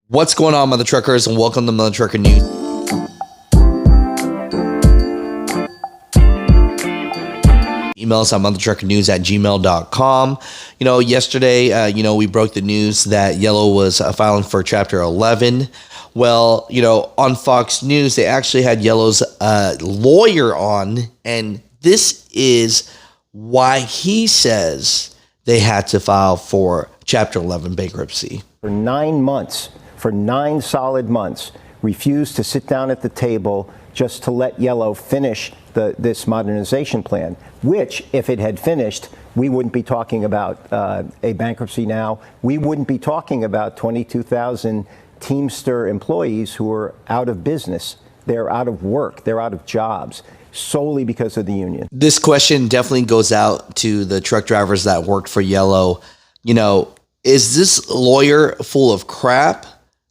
What's going on, Mutha Truckers, and welcome to Mutha Trucker News. Email us at muthatruckernews@gmail.com. Yesterday, we broke the news that Yellow was filing for Chapter 11. Well, on Fox News, they actually had Yellow's lawyer on, and this is why he says they had to file for Chapter 11 bankruptcy. For 9 months, for 9 solid months, refused to sit down at the table just to let Yellow finish this modernization plan, which, if it had finished, we wouldn't be talking about a bankruptcy now. We wouldn't be talking about 22,000 Teamster employees who are out of business. They're out of work. They're out of jobs solely because of the union. This question definitely goes out to the truck drivers that worked for Yellow. Is this lawyer full of crap?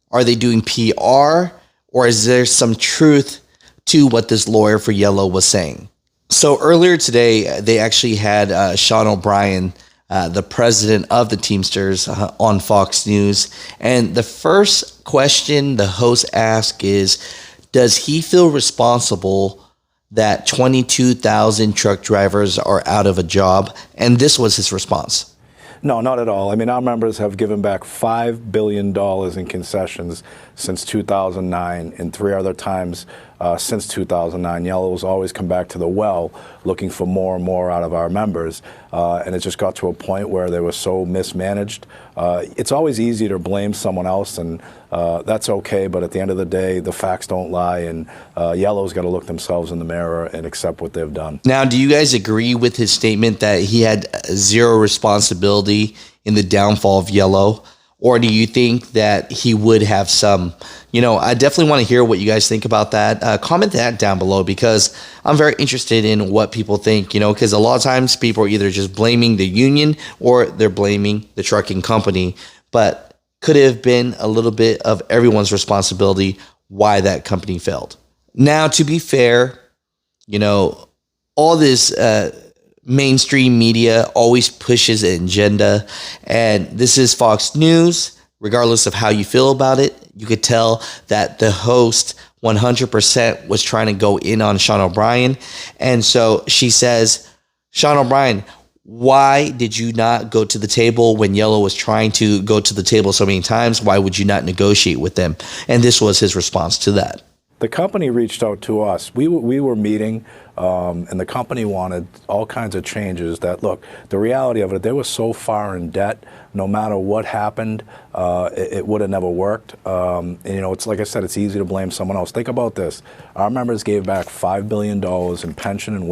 Are they doing PR? Or is there some truth to what this lawyer for Yellow was saying? So earlier today, they actually had Sean O'Brien, the president of the Teamsters, on Fox News. And the first question the host asked is, does he feel responsible that 22,000 truck drivers are out of a job? And this was his response. No, not at all. I mean, our members have given back $5 billion in concessions since 2009, and 3 other times since 2009. Yellow's always come back to the well looking for more and more out of our members, and it just got to a point where they were so mismanaged. It's always easy to blame someone else, and that's okay, but at the end of the day, the facts don't lie, and Yellow's got to look themselves in the mirror and accept what they've done. Now, do you guys agree with his statement that he had zero responsibility in the downfall of Yellow? Or do you think that he would have some? I definitely want to hear what you guys think about that. Comment that down below, because I'm very interested in what people think, because a lot of times people are either just blaming the union or they're blaming the trucking company. But could it have been a little bit of everyone's responsibility why that company failed? Now, to be fair, all this mainstream media always pushes an agenda, and this is Fox News. Regardless of how you feel about it, you could tell that the host 100% was trying to go in on Sean O'Brien. And so she says, Sean O'Brien, why did you not go to the table when Yellow was trying to go to the table so many times? Why would you not negotiate with them? And this was his response to that. The company reached out to us. We were meeting, and the company wanted all kinds of changes that, look, the reality of it, they were so far in debt, no matter what happened, it would have never worked. And, it's like I said, it's easy to blame someone else. Think about this. Our members gave back $5 billion in pension and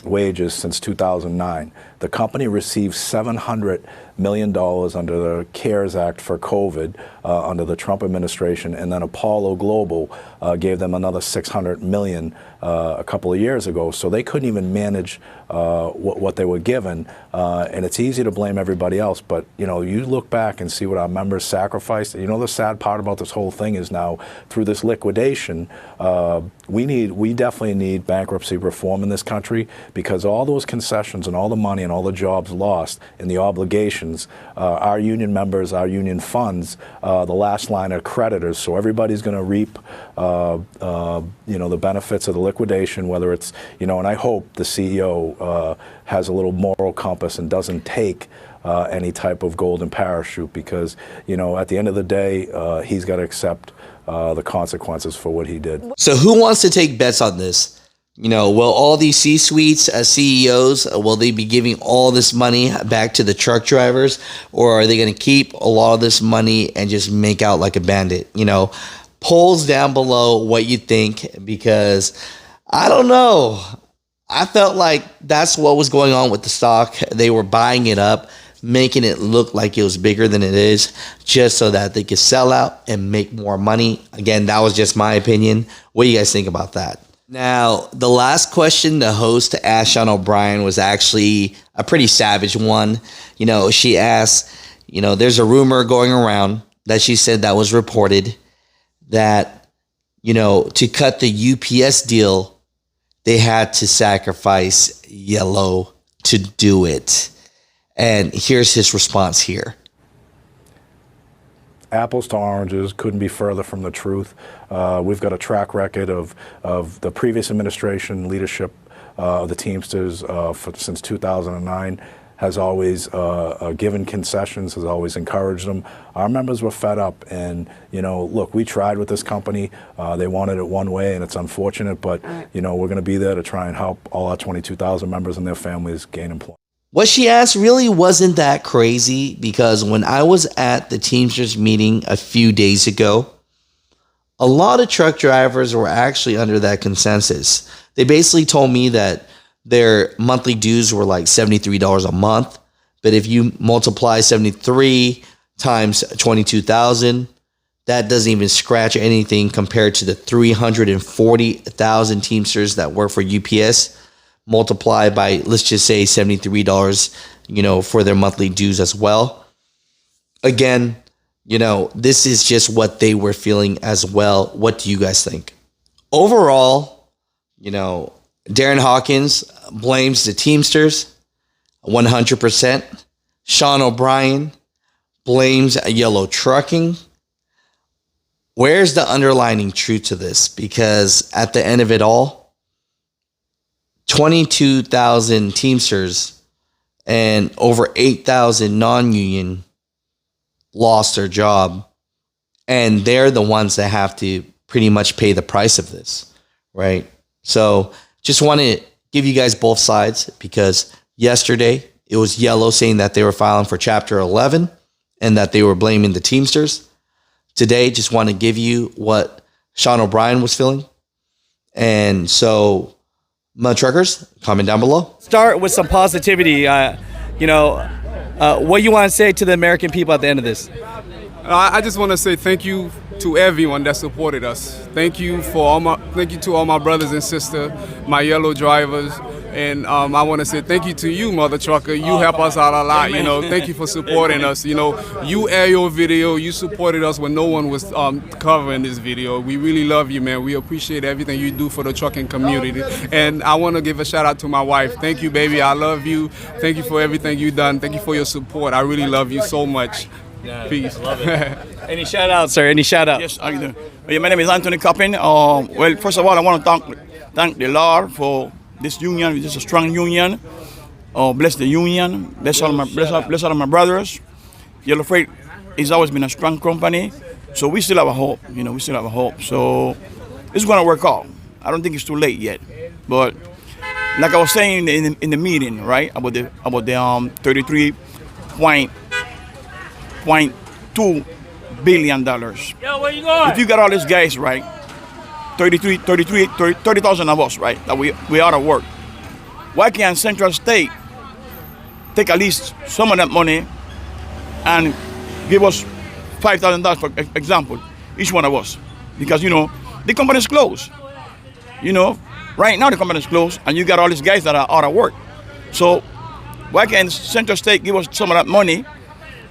wages since 2009. The company received $700 million under the CARES Act for COVID under the Trump administration, and then Apollo Global gave them another $600 million a couple of years ago. So they couldn't even manage what they were given, and it's easy to blame everybody else. But you look back and see what our members sacrificed. The sad part about this whole thing is now, through this liquidation, we definitely need bankruptcy reform in this country, because all those concessions and all the money and all the jobs lost and the obligations, our union members, our union funds, the last line of creditors. So everybody's going to reap, the benefits of the liquidation, whether it's, and I hope the CEO has a little moral compass and doesn't take any type of golden parachute, because, at the end of the day, he's got to accept the consequences for what he did. So who wants to take bets on this? Will all these C-suites, CEOs, will they be giving all this money back to the truck drivers, or are they going to keep a lot of this money and just make out like a bandit? Polls down below what you think, because I don't know. I felt like that's what was going on with the stock. They were buying it up, making it look like it was bigger than it is, just so that they could sell out and make more money. Again, that was just my opinion. What do you guys think about that? Now, the last question the host asked Sean O'Brien was actually a pretty savage one. She asked, there's a rumor going around that she said that was reported that, to cut the UPS deal, they had to sacrifice Yellow to do it. And here's his response here. apples to oranges, couldn't be further from the truth. We've got a track record of the previous administration leadership of the Teamsters since 2009 has always given concessions, has always encouraged them. Our members were fed up, and look, we tried with this company. They wanted it one way, and it's unfortunate, but we're going to be there to try and help all our 22,000 members and their families gain employment. What she asked really wasn't that crazy, because when I was at the Teamsters meeting a few days ago, a lot of truck drivers were actually under that consensus. They basically told me that their monthly dues were like $73 a month. But if you multiply 73 times 22,000, that doesn't even scratch anything compared to the 340,000 Teamsters that work for UPS, multiplied by, let's just say, $73, for their monthly dues as well. Again, this is just what they were feeling as well. What do you guys think? Overall, Darren Hawkins blames the Teamsters 100%. Sean O'Brien blames Yellow Trucking. Where's the underlying truth to this? Because at the end of it all, 22,000 Teamsters and over 8,000 non-union lost their job. And they're the ones that have to pretty much pay the price of this, right? So just want to give you guys both sides, because yesterday it was Yellow saying that they were filing for Chapter 11 and that they were blaming the Teamsters. Today, just want to give you what Sean O'Brien was feeling. And so, Mutha Truckers, comment down below. Start with some positivity. What you want to say to the American people at the end of this? I just want to say thank you to everyone that supported us. Thank you to all my brothers and sisters, my yellow drivers, and I want to say thank you to you, Mutha Trucker. You help us out a lot. Thank you for supporting us. You air your video. You supported us when no one was covering this video. We really love you, man. We appreciate everything you do for the trucking community. And I want to give a shout out to my wife. Thank you, baby. I love you. Thank you for everything you've done. Thank you for your support. I really love you so much. Yeah, peace. I love it. Any shout outs, sir? Any shout outs? Yes, I do. My name is Anthony Coppin. Well, first of all, I want to thank the Lord for this union. This is a strong union. Bless the union. Bless all of my brothers. Yellow Freight has always been a strong company, so we still have a hope. We still have a hope. So it's going to work out. I don't think it's too late yet, but like I was saying in the meeting, right, about the 33.2 billion dollars. Yo, where you going? If you got all these guys, right, 30,000 of us, right, that we out of work. Why can't Central State take at least some of that money and give us $5,000, for example, each one of us? Because the company's closed. Right now the company's closed, and you got all these guys that are out of work. So why can't Central State give us some of that money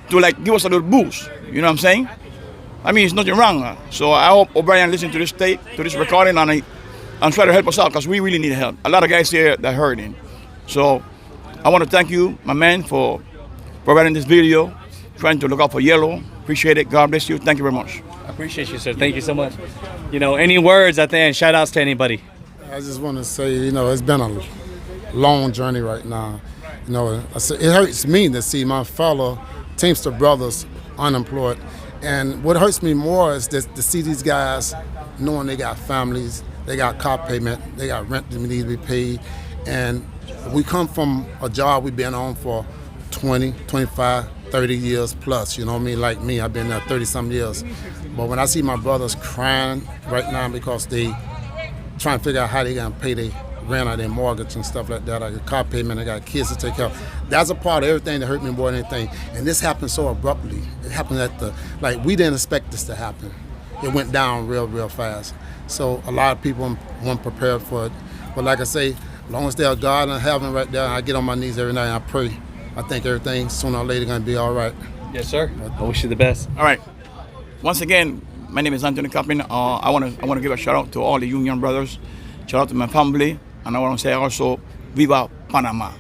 to give us a little boost? You know what I'm saying? I mean, it's nothing wrong. So I hope O'Brien listen to this tape, to this recording, and try to help us out, because we really need help. A lot of guys here that are hurting. So I want to thank you, my man, for providing this video, trying to look out for Yellow. Appreciate it. God bless you. Thank you very much. I appreciate you, sir. Thank you so much. Any words at the end? Shout outs to anybody? I just want to say, it's been a long journey right now. It hurts me to see my fellow Teamster brothers unemployed. And what hurts me more is to see these guys knowing they got families, they got car payment, they got rent that needs to be paid. And we come from a job we've been on for 20, 25, 30 years plus, like me, I've been there 30-some years. But when I see my brothers crying right now because they trying to figure out how they gonna pay their rent or their mortgage and stuff like that, like a car payment, I got kids to take care of. That's a part of everything that hurt me more than anything. And this happened so abruptly. It happened we didn't expect this to happen. It went down real, real fast. So a lot of people weren't prepared for it. But like I say, as long as there's God in heaven right there, and I get on my knees every night and I pray, I think everything sooner or later gonna be all right. Yes, sir. I wish you the best. All right. Once again, my name is Anthony Coppin. I want to give a shout out to all the union brothers. Shout out to my family. And I want to say also, Viva Panama.